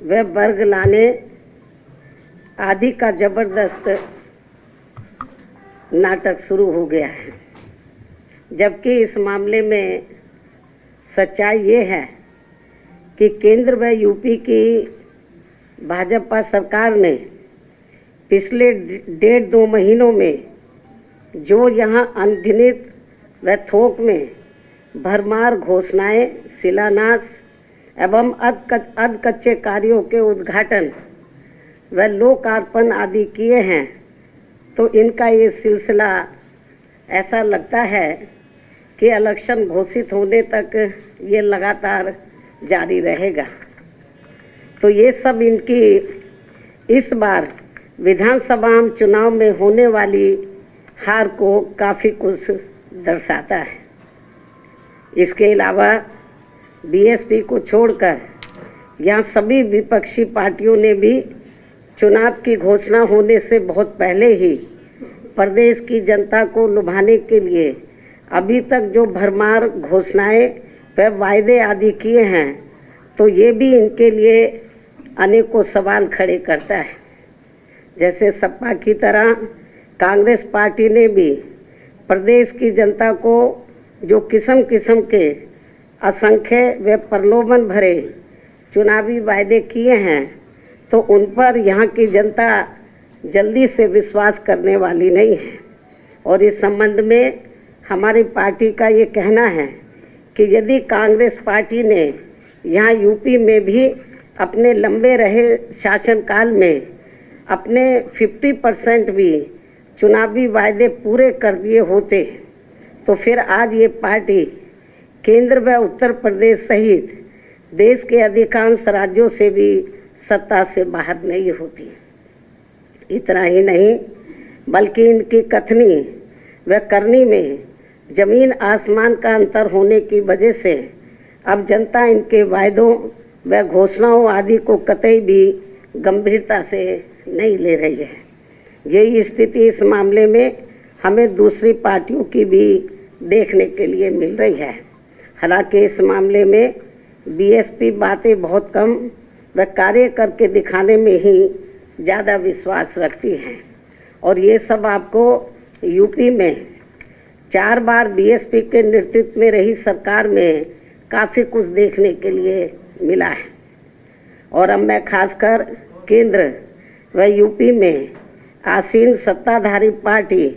व वर्ग लाने आदि का जबरदस्त नाटक शुरू हो गया है। जबकि इस मामले में सच्चाई ये है कि केंद्र व यूपी की भाजपा सरकार ने पिछले 1.5-2 महीनों में जो यहाँ अनगिनत व थोक में भरमार घोषणाएं, शिलान्यास एवं अध कच्चे कार्यों के उद्घाटन व लोकार्पण आदि किए हैं, तो इनका ये सिलसिला ऐसा लगता है कि इलेक्शन घोषित होने तक ये लगातार जारी रहेगा। तो ये सब इनकी इस बार विधानसभा चुनाव में होने वाली हार को काफ़ी कुछ दर्शाता है। इसके अलावा बीएसपी को छोड़कर यहाँ सभी विपक्षी पार्टियों ने भी चुनाव की घोषणा होने से बहुत पहले ही प्रदेश की जनता को लुभाने के लिए अभी तक जो भरमार घोषणाएं व वायदे आदि किए हैं, तो ये भी इनके लिए अनेकों सवाल खड़े करता है। जैसे सपा की तरह कांग्रेस पार्टी ने भी प्रदेश की जनता को जो किस्म किस्म के असंख्य व प्रलोभन भरे चुनावी वायदे किए हैं, तो उन पर यहाँ की जनता जल्दी से विश्वास करने वाली नहीं है। और इस संबंध में हमारी पार्टी का ये कहना है कि यदि कांग्रेस पार्टी ने यहाँ यूपी में भी अपने लंबे रहे शासनकाल में अपने 50% भी चुनावी वायदे पूरे कर दिए होते, तो फिर आज ये पार्टी केंद्र व उत्तर प्रदेश सहित देश के अधिकांश राज्यों से भी सत्ता से बाहर नहीं होती। इतना ही नहीं, बल्कि इनकी कथनी व करनी में जमीन आसमान का अंतर होने की वजह से अब जनता इनके वायदों व घोषणाओं आदि को कतई भी गंभीरता से नहीं ले रही है। यही स्थिति इस मामले में हमें दूसरी पार्टियों की भी देखने के लिए मिल रही है। हालांकि इस मामले में बीएसपी बातें बहुत कम व कार्य करके दिखाने में ही ज़्यादा विश्वास रखती हैं। और ये सब आपको यूपी में 4 बार बीएसपी के नेतृत्व में रही सरकार में काफ़ी कुछ देखने के लिए मिला है। और अब मैं खासकर केंद्र व यूपी में आसीन सत्ताधारी पार्टी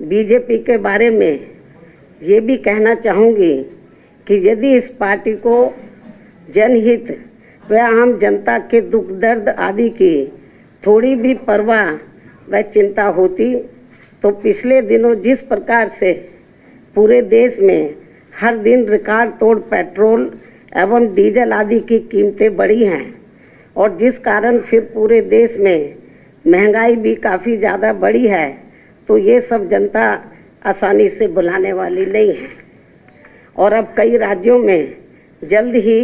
बीजेपी के बारे में ये भी कहना चाहूँगी कि यदि इस पार्टी को जनहित व आम जनता के दुख दर्द आदि की थोड़ी भी परवाह व चिंता होती, तो पिछले दिनों जिस प्रकार से पूरे देश में हर दिन रिकॉर्ड तोड़ पेट्रोल एवं डीजल आदि की कीमतें बढ़ी हैं और जिस कारण फिर पूरे देश में महंगाई भी काफ़ी ज़्यादा बढ़ी है, तो ये सब जनता आसानी से भुलाने वाली नहीं है। और अब कई राज्यों में जल्द ही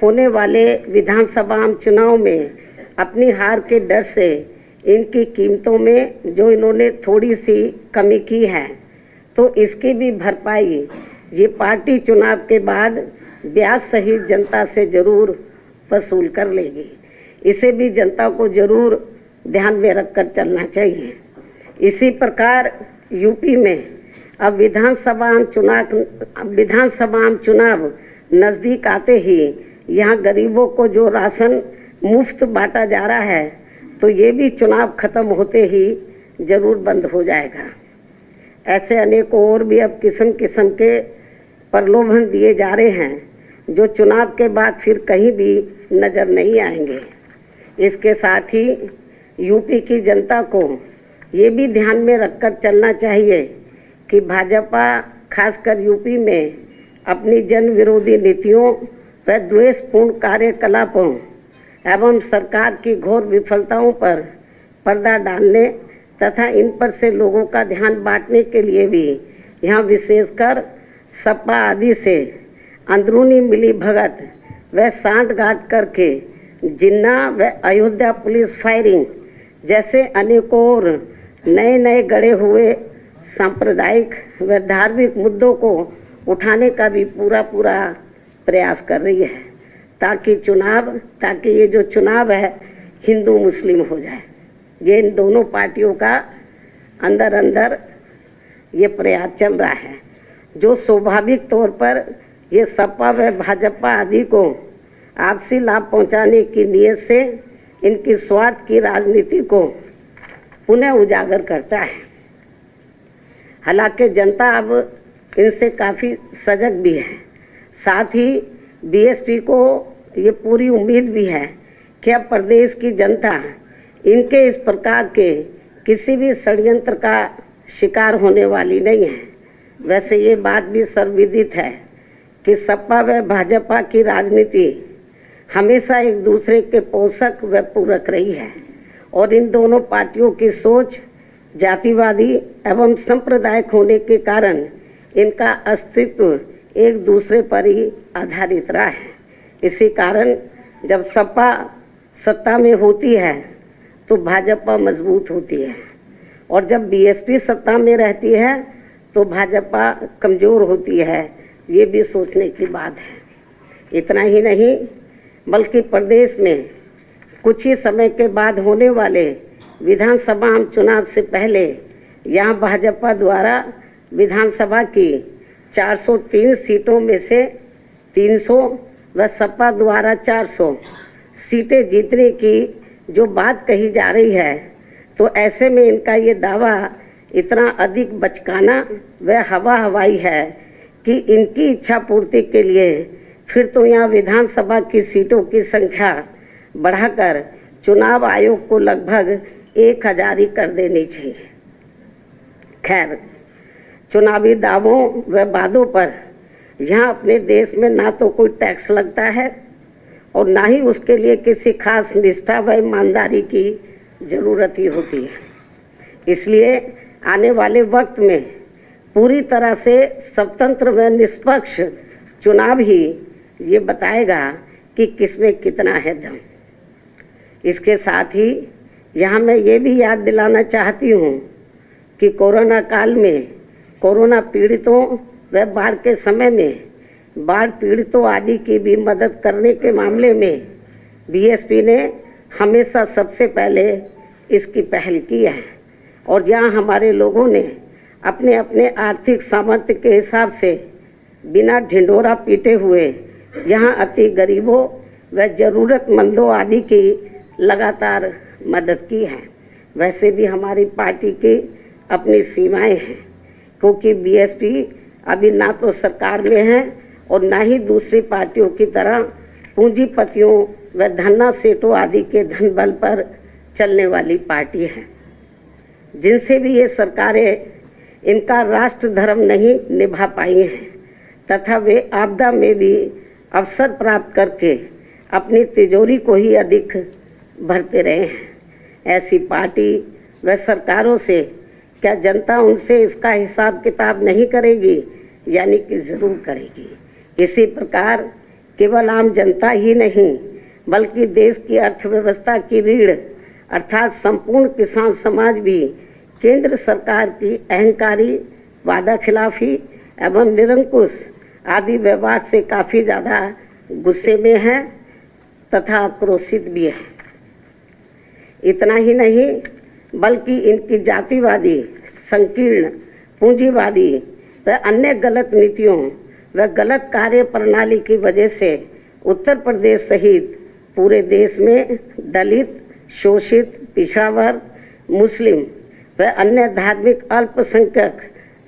होने वाले विधानसभा चुनाव में अपनी हार के डर से इनकी कीमतों में जो इन्होंने थोड़ी सी कमी की है, तो इसकी भी भरपाई ये पार्टी चुनाव के बाद ब्याज सहित जनता से ज़रूर वसूल कर लेगी। इसे भी जनता को ज़रूर ध्यान में रखकर चलना चाहिए। इसी प्रकार यूपी में अब विधानसभा चुनाव नज़दीक आते ही यहाँ गरीबों को जो राशन मुफ्त बांटा जा रहा है, तो ये भी चुनाव खत्म होते ही ज़रूर बंद हो जाएगा। ऐसे अनेकों और भी अब किस्म किस्म के प्रलोभन दिए जा रहे हैं, जो चुनाव के बाद फिर कहीं भी नज़र नहीं आएंगे। इसके साथ ही यूपी की जनता को ये भी ध्यान में रखकर चलना चाहिए कि भाजपा खासकर यूपी में अपनी जन विरोधी नीतियों व द्वेषपूर्ण कार्यकलापों एवं सरकार की घोर विफलताओं पर पर्दा डालने तथा इन पर से लोगों का ध्यान बांटने के लिए भी यहाँ विशेषकर सपा आदि से अंदरूनी मिलीभगत व सांठगांठ करके जिन्ना व अयोध्या पुलिस फायरिंग जैसे अनेकों और नए गढ़े हुए सांप्रदायिक व धार्मिक मुद्दों को उठाने का भी पूरा प्रयास कर रही है। ताकि ये जो चुनाव है हिंदू मुस्लिम हो जाए। ये इन दोनों पार्टियों का अंदर अंदर ये प्रयास चल रहा है, जो स्वाभाविक तौर पर ये सपा व भाजपा आदि को आपसी लाभ पहुंचाने की नीयत से इनकी स्वार्थ की राजनीति को पुनः उजागर करता है। हालांकि जनता अब इनसे काफ़ी सजग भी है। साथ ही बीएसपी को ये पूरी उम्मीद भी है कि अब प्रदेश की जनता इनके इस प्रकार के किसी भी षड्यंत्र का शिकार होने वाली नहीं है। वैसे ये बात भी सर्वविदित है कि सपा व भाजपा की राजनीति हमेशा एक दूसरे के पोषक व पूरक रही है और इन दोनों पार्टियों की सोच जातिवादी एवं सांप्रदायिक होने के कारण इनका अस्तित्व एक दूसरे पर ही आधारित रहा है। इसी कारण जब सपा सत्ता में होती है तो भाजपा मजबूत होती है और जब बीएसपी सत्ता में रहती है तो भाजपा कमज़ोर होती है। ये भी सोचने की बात है। इतना ही नहीं बल्कि प्रदेश में कुछ ही समय के बाद होने वाले विधानसभा चुनाव से पहले यहाँ भाजपा द्वारा विधानसभा की 403 सीटों में से 300 व सपा द्वारा 400 सीटें जीतने की जो बात कही जा रही है, तो ऐसे में इनका ये दावा इतना अधिक बचकाना व हवाई है कि इनकी इच्छा पूर्ति के लिए फिर तो यहाँ विधानसभा की सीटों की संख्या बढ़ाकर चुनाव आयोग को लगभग 1000 ही कर देनी चाहिए। खैर, चुनावी दावों व वादों पर यहाँ अपने देश में ना तो कोई टैक्स लगता है और ना ही उसके लिए किसी खास निष्ठा व ईमानदारी की ज़रूरत ही होती है। इसलिए आने वाले वक्त में पूरी तरह से स्वतंत्र व निष्पक्ष चुनाव ही ये बताएगा कि किसमें कितना है दम। इसके साथ ही यहाँ मैं ये भी याद दिलाना चाहती हूँ कि कोरोना काल में कोरोना पीड़ितों व बाढ़ के समय में बाढ़ पीड़ितों आदि की भी मदद करने के मामले में बीएसपी ने हमेशा सबसे पहले इसकी पहल की है और यहाँ हमारे लोगों ने अपने अपने आर्थिक सामर्थ्य के हिसाब से बिना ढिंढोरा पीटे हुए यहाँ अति गरीबों व ज़रूरतमंदों आदि की लगातार मदद की है। वैसे भी हमारी पार्टी की अपनी सीमाएं हैं, क्योंकि बीएसपी अभी ना तो सरकार में है और ना ही दूसरी पार्टियों की तरह पूंजीपतियों व धन्ना सेठों आदि के धन बल पर चलने वाली पार्टी है, जिनसे भी ये सरकारें इनका राष्ट्र धर्म नहीं निभा पाई हैं तथा वे आपदा में भी अवसर प्राप्त करके अपनी तिजोरी को ही अधिक भरते रहे हैं। ऐसी पार्टी व सरकारों से क्या जनता उनसे इसका हिसाब किताब नहीं करेगी? यानी कि ज़रूर करेगी। इसी प्रकार केवल आम जनता ही नहीं बल्कि देश की अर्थव्यवस्था की रीढ़ अर्थात संपूर्ण किसान समाज भी केंद्र सरकार की अहंकारी, वादा खिलाफी एवं निरंकुश आदि व्यवहार से काफ़ी ज़्यादा गुस्से में है तथा आक्रोशित भी है। इतना ही नहीं बल्कि इनकी जातिवादी, संकीर्ण, पूंजीवादी व अन्य गलत नीतियों व गलत कार्य प्रणाली की वजह से उत्तर प्रदेश सहित पूरे देश में दलित, शोषित, पिछड़ा वर्ग, मुस्लिम व अन्य धार्मिक अल्पसंख्यक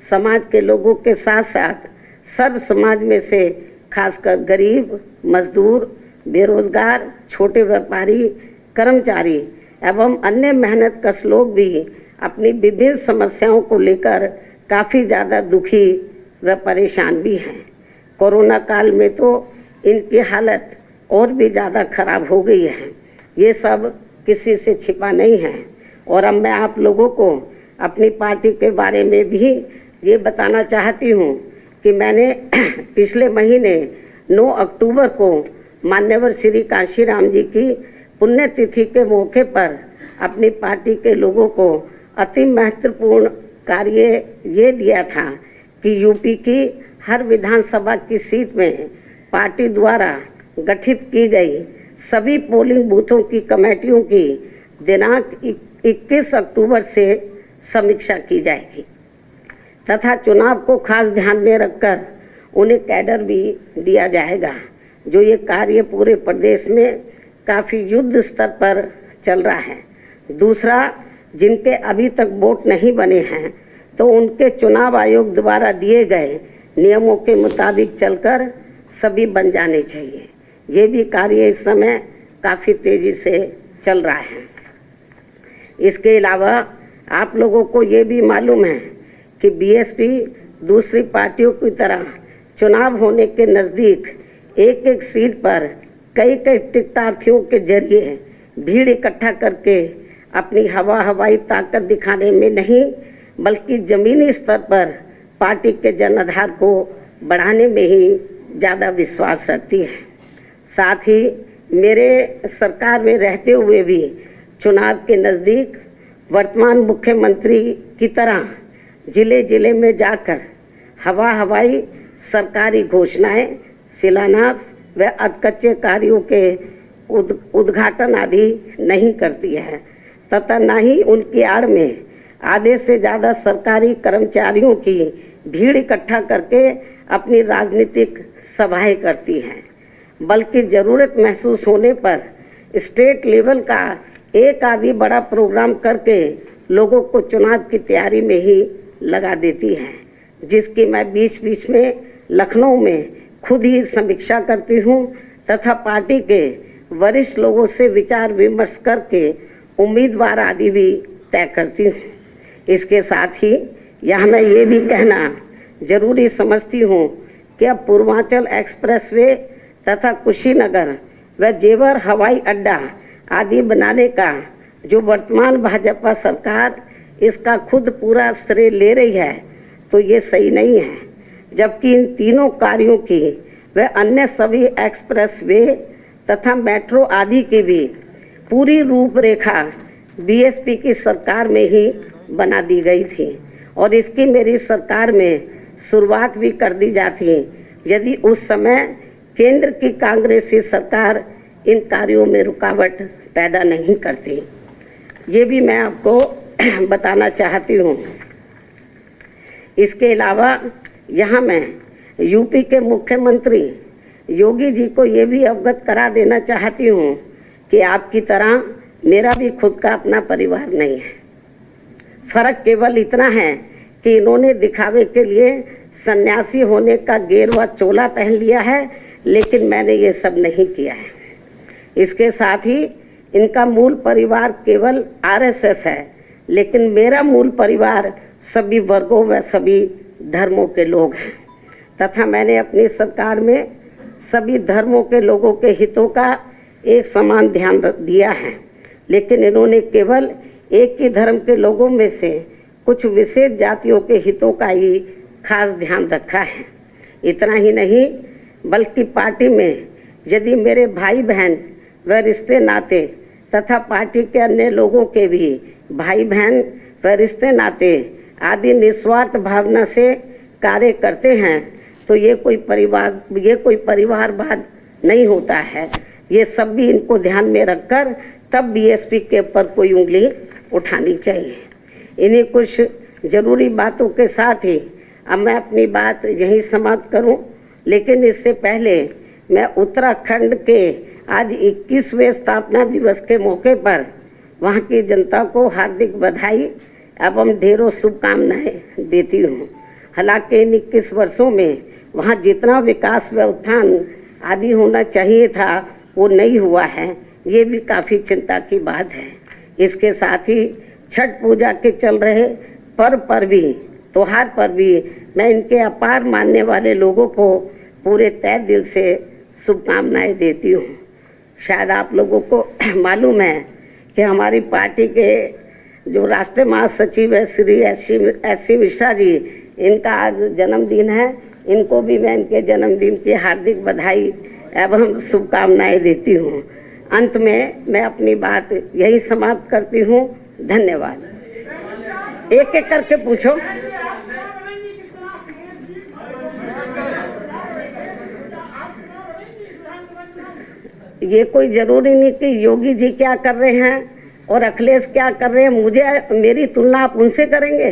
समाज के लोगों के साथ साथ सर्व समाज में से खासकर गरीब, मजदूर, बेरोजगार, छोटे व्यापारी, कर्मचारी एवं अन्य मेहनत कश लोग भी अपनी विभिन्न समस्याओं को लेकर काफ़ी ज़्यादा दुखी व परेशान भी हैं। कोरोना काल में तो इनकी हालत और भी ज़्यादा खराब हो गई है। ये सब किसी से छिपा नहीं है। और अब मैं आप लोगों को अपनी पार्टी के बारे में भी ये बताना चाहती हूँ कि मैंने पिछले महीने 9 अक्टूबर को मान्यवर श्री कांशीराम जी की पुण्यतिथि के मौके पर अपनी पार्टी के लोगों को अति महत्वपूर्ण कार्य ये दिया था कि यूपी की हर विधानसभा की सीट में पार्टी द्वारा गठित की गई सभी पोलिंग बूथों की कमेटियों की दिनांक 21 अक्टूबर से समीक्षा की जाएगी तथा चुनाव को खास ध्यान में रखकर उन्हें कैडर भी दिया जाएगा। जो ये कार्य पूरे प्रदेश में काफ़ी युद्ध स्तर पर चल रहा है। दूसरा, जिनके अभी तक वोट नहीं बने हैं तो उनके चुनाव आयोग द्वारा दिए गए नियमों के मुताबिक चलकर सभी बन जाने चाहिए। ये भी कार्य इस समय काफ़ी तेज़ी से चल रहा है। इसके अलावा आप लोगों को ये भी मालूम है कि बीएसपी दूसरी पार्टियों की तरह चुनाव होने के नज़दीक एक एक सीट पर कई कई टिकटार्थियों के जरिए भीड़ इकट्ठा करके अपनी हवाई ताकत दिखाने में नहीं बल्कि ज़मीनी स्तर पर पार्टी के जनाधार को बढ़ाने में ही ज़्यादा विश्वास रखती है। साथ ही मेरे सरकार में रहते हुए भी चुनाव के नज़दीक वर्तमान मुख्यमंत्री की तरह जिले जिले में जाकर हवाई सरकारी घोषणाएं, शिलान्यास व अधकच्चे कार्यों के उद्घाटन आदि नहीं करती है तथा न ही उनकी आड़ में आधे से ज़्यादा सरकारी कर्मचारियों की भीड़ इकट्ठा करके अपनी राजनीतिक सभाएं करती हैं, बल्कि ज़रूरत महसूस होने पर स्टेट लेवल का एक आदि बड़ा प्रोग्राम करके लोगों को चुनाव की तैयारी में ही लगा देती हैं, जिसकी मैं बीच बीच में लखनऊ में खुद ही समीक्षा करती हूँ तथा पार्टी के वरिष्ठ लोगों से विचार विमर्श करके उम्मीदवार आदि भी तय करती हूँ। इसके साथ ही यहाँ मैं ये भी कहना जरूरी समझती हूँ कि अब पूर्वांचल एक्सप्रेसवे तथा कुशीनगर व जेवर हवाई अड्डा आदि बनाने का जो वर्तमान भाजपा सरकार इसका खुद पूरा श्रेय ले रही है तो ये सही नहीं है, जबकि इन तीनों कार्यों की व अन्य सभी एक्सप्रेसवे तथा मेट्रो आदि की भी पूरी रूपरेखा बीएसपी की सरकार में ही बना दी गई थी और इसकी मेरी सरकार में शुरुआत भी कर दी जाती यदि उस समय केंद्र की कांग्रेसी सरकार इन कार्यों में रुकावट पैदा नहीं करती। ये भी मैं आपको बताना चाहती हूँ। इसके अलावा यहाँ मैं यूपी के मुख्यमंत्री योगी जी को ये भी अवगत करा देना चाहती हूँ कि आपकी तरह मेरा भी खुद का अपना परिवार नहीं है। फर्क केवल इतना है कि इन्होंने दिखावे के लिए सन्यासी होने का गेरुआ चोला पहन लिया है, लेकिन मैंने ये सब नहीं किया है। इसके साथ ही इनका मूल परिवार केवल आरएसएस है, लेकिन मेरा मूल परिवार सभी वर्गों व सभी धर्मों के लोग हैं तथा मैंने अपनी सरकार में सभी धर्मों के लोगों के हितों का एक समान ध्यान दिया है, लेकिन इन्होंने केवल एक ही धर्म के लोगों में से कुछ विशेष जातियों के हितों का ही खास ध्यान रखा है। इतना ही नहीं बल्कि पार्टी में यदि मेरे भाई बहन व रिश्ते नाते तथा पार्टी के अन्य लोगों के भी भाई बहन व रिश्ते नाते आदि निस्वार्थ भावना से कार्य करते हैं तो ये कोई परिवारवाद नहीं होता है। ये सब भी इनको ध्यान में रखकर तब बीएसपी के ऊपर कोई उंगली उठानी चाहिए। इन्हीं कुछ जरूरी बातों के साथ ही अब मैं अपनी बात यहीं समाप्त करूं, लेकिन इससे पहले मैं उत्तराखंड के आज 21वें स्थापना दिवस के मौके पर वहां की जनता को हार्दिक बधाई एवं ढेरों शुभकामनाएं देती हूं। हालांकि इन 21 वर्षों में वहां जितना विकास व उत्थान आदि होना चाहिए था वो नहीं हुआ है, ये भी काफ़ी चिंता की बात है। इसके साथ ही छठ पूजा के चल रहे पर्व पर भी त्योहार पर भी मैं इनके अपार मानने वाले लोगों को पूरे तहे दिल से शुभकामनाएं देती हूँ। शायद आप लोगों को मालूम है कि हमारी पार्टी के जो राष्ट्रीय महासचिव है श्री एस.सी. मिश्रा जी, इनका आज जन्मदिन है। इनको भी मैं इनके जन्मदिन की हार्दिक बधाई एवं शुभकामनाएं देती हूँ। अंत में मैं अपनी बात यही समाप्त करती हूँ। धन्यवाद। एक एक करके पूछो। ये कोई जरूरी नहीं कि योगी जी क्या कर रहे हैं और अखिलेश क्या कर रहे हैं, मेरी तुलना आप उनसे करेंगे?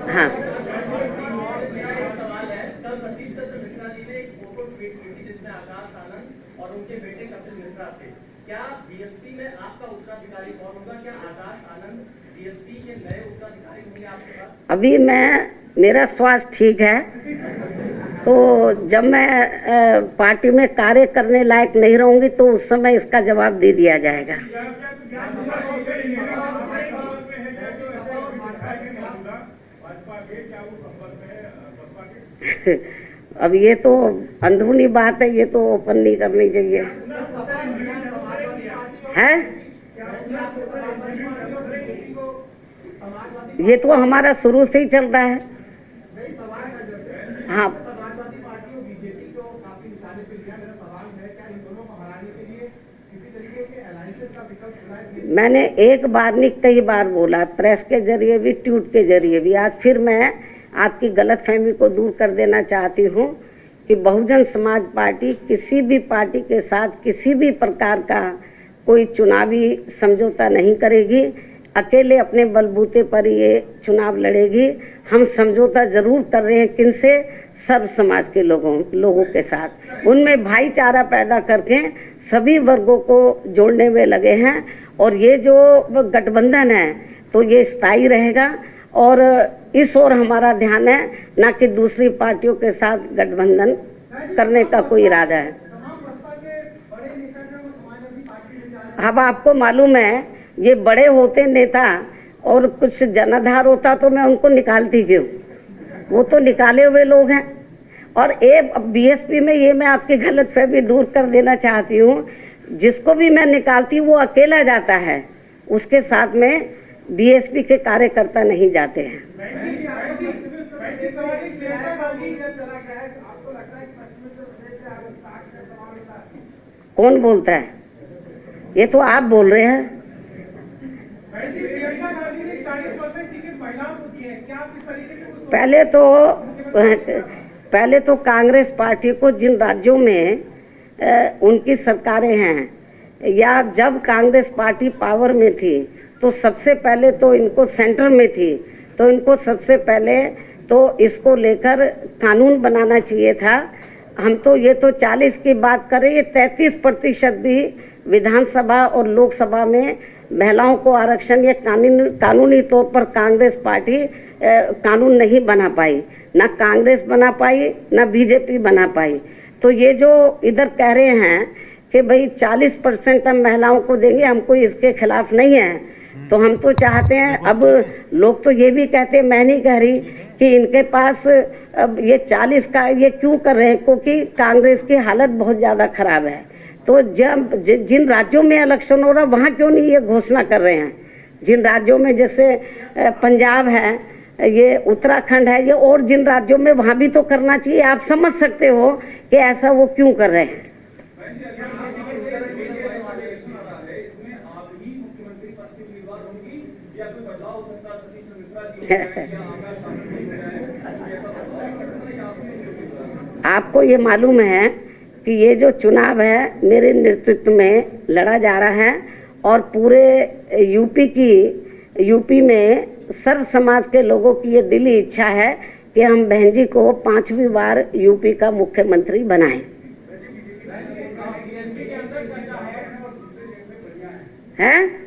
हाँ, अभी मेरा स्वास्थ्य ठीक है, तो जब मैं पार्टी में कार्य करने लायक नहीं रहूंगी तो उस समय इसका जवाब दे दिया जाएगा। अब ये तो अंदरूनी बात है, ये तो ओपन नहीं करनी चाहिए है। ये तो हमारा शुरू से ही चल रहा है। हाँ, मैंने एक बार नहीं कई बार बोला, प्रेस के जरिए भी, ट्वीट के जरिए भी। आज फिर मैं आपकी गलतफहमी को दूर कर देना चाहती हूँ कि बहुजन समाज पार्टी किसी भी पार्टी के साथ किसी भी प्रकार का कोई चुनावी समझौता नहीं करेगी। अकेले अपने बलबूते पर ये चुनाव लड़ेगी। हम समझौता जरूर कर रहे हैं, किनसे? सर्व समाज के लोगों के साथ। उनमें भाईचारा पैदा करके सभी वर्गों को जोड़ने में लगे हैं। और ये जो गठबंधन है तो ये स्थायी रहेगा और इस ओर हमारा ध्यान है, ना कि दूसरी पार्टियों के साथ गठबंधन करने का कोई इरादा है। अब आपको मालूम है, ये बड़े होते नेता और कुछ जनाधार होता तो मैं उनको निकालती क्यों? वो तो निकाले हुए लोग हैं। और बीएसपी में ये मैं आपकी गलतफहमी दूर कर देना चाहती हूँ, जिसको भी मैं निकालती हूँ वो अकेला जाता है, उसके साथ में बीएसपी के कार्यकर्ता नहीं जाते हैं। कौन बोलता है? ये तो आप बोल रहे हैं। पहले तो कांग्रेस पार्टी को जिन राज्यों में उनकी सरकारें हैं, या जब कांग्रेस पार्टी पावर में थी तो सबसे पहले तो इनको सेंटर में थी, तो इनको सबसे पहले तो इसको लेकर कानून बनाना चाहिए था। हम तो ये तो 40 की बात करें, ये 33% भी विधानसभा और लोकसभा में महिलाओं को आरक्षण ये कानूनी तौर पर कांग्रेस पार्टी कानून नहीं बना पाई, ना कांग्रेस बना पाई, ना बीजेपी बना पाई। तो ये जो इधर कह रहे हैं कि भाई 40% हम महिलाओं को देंगे, हमको इसके खिलाफ नहीं है। तो हम तो चाहते हैं, अब लोग तो ये भी कहते हैं, मैं नहीं कह रही कि इनके पास अब ये 40 का ये क्यों कर रहे हैं, क्योंकि कांग्रेस की हालत बहुत ज़्यादा खराब है। तो जब जिन राज्यों में इलेक्शन हो रहा है वहाँ क्यों नहीं ये घोषणा कर रहे हैं? जिन राज्यों में जैसे पंजाब है, ये उत्तराखंड है, ये और जिन राज्यों में, वहाँ भी तो करना चाहिए। आप समझ सकते हो कि ऐसा वो क्यों कर रहे हैं। आपको ये मालूम है कि ये जो चुनाव है मेरे नेतृत्व में लड़ा जा रहा है और पूरे यूपी में सर्व समाज के लोगों की ये दिली इच्छा है कि हम बहन जी को 5वीं बार यूपी का मुख्यमंत्री बनाएं। हैं?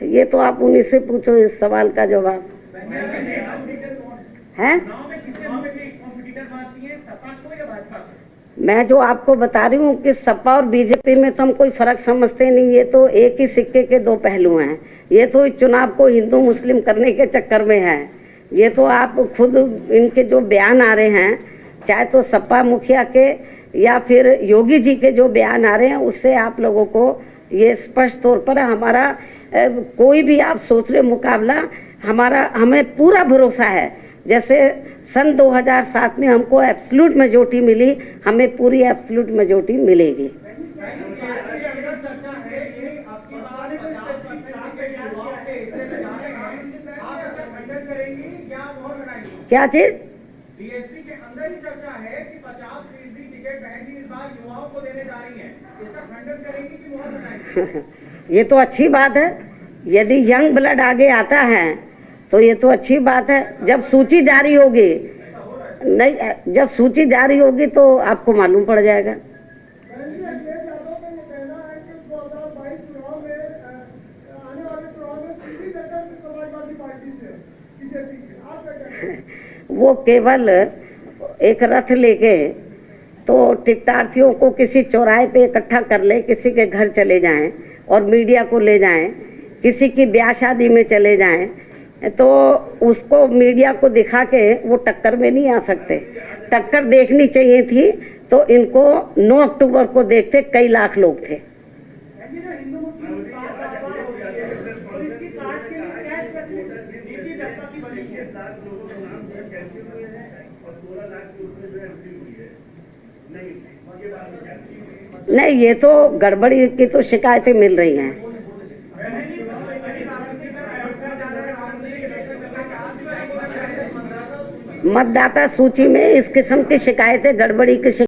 ये तो आप उन्हीं से पूछो इस सवाल का जवाब है। मैं जो आपको बता रही हूँ कि सपा और बीजेपी में तो हम कोई फर्क समझते नहीं। ये तो एक ही सिक्के के दो पहलू हैं। ये तो इस चुनाव को हिंदू मुस्लिम करने के चक्कर में है। ये तो आप खुद इनके जो बयान आ रहे हैं, चाहे तो सपा मुखिया के या फिर योगी जी के जो बयान आ रहे हैं, उससे आप लोगों को ये स्पष्ट तौर पर हमारा कोई भी आप सोच रहे मुकाबला, हमें पूरा भरोसा है। जैसे सन 2007 में हमको एब्सोल्यूट मेजॉरिटी मिली, हमें पूरी एब्सोल्यूट मेजॉरिटी मिलेगी। क्या चीज? बीएसपी के अंदर ही चर्चा है कि 50% टिकट बहन जी इस बार युवाओं को देने जा रही हैं। इसका खंडन करेंगे कि मुहर लगाएंगे? ये तो अच्छी बात है। यदि यंग ब्लड आगे आता है तो ये तो अच्छी बात है। जब सूची जारी होगी, नहीं, जब सूची जारी होगी तो आपको मालूम पड़ जाएगा। वो केवल एक रथ लेके तो टिकटार्थियों को किसी चौराहे पे इकट्ठा कर ले, किसी के घर चले जाएं और मीडिया को ले जाएं, किसी की ब्याह शादी में चले जाएं, तो उसको मीडिया को दिखा के वो टक्कर में नहीं आ सकते। टक्कर देखनी चाहिए थी तो इनको 9 अक्टूबर को देखते कई लाख लोग थे। नहीं, ये तो गड़बड़ी की तो शिकायतें मिल रही हैं। मतदाता सूची में इस किस्म की शिकायतें, गड़बड़ी की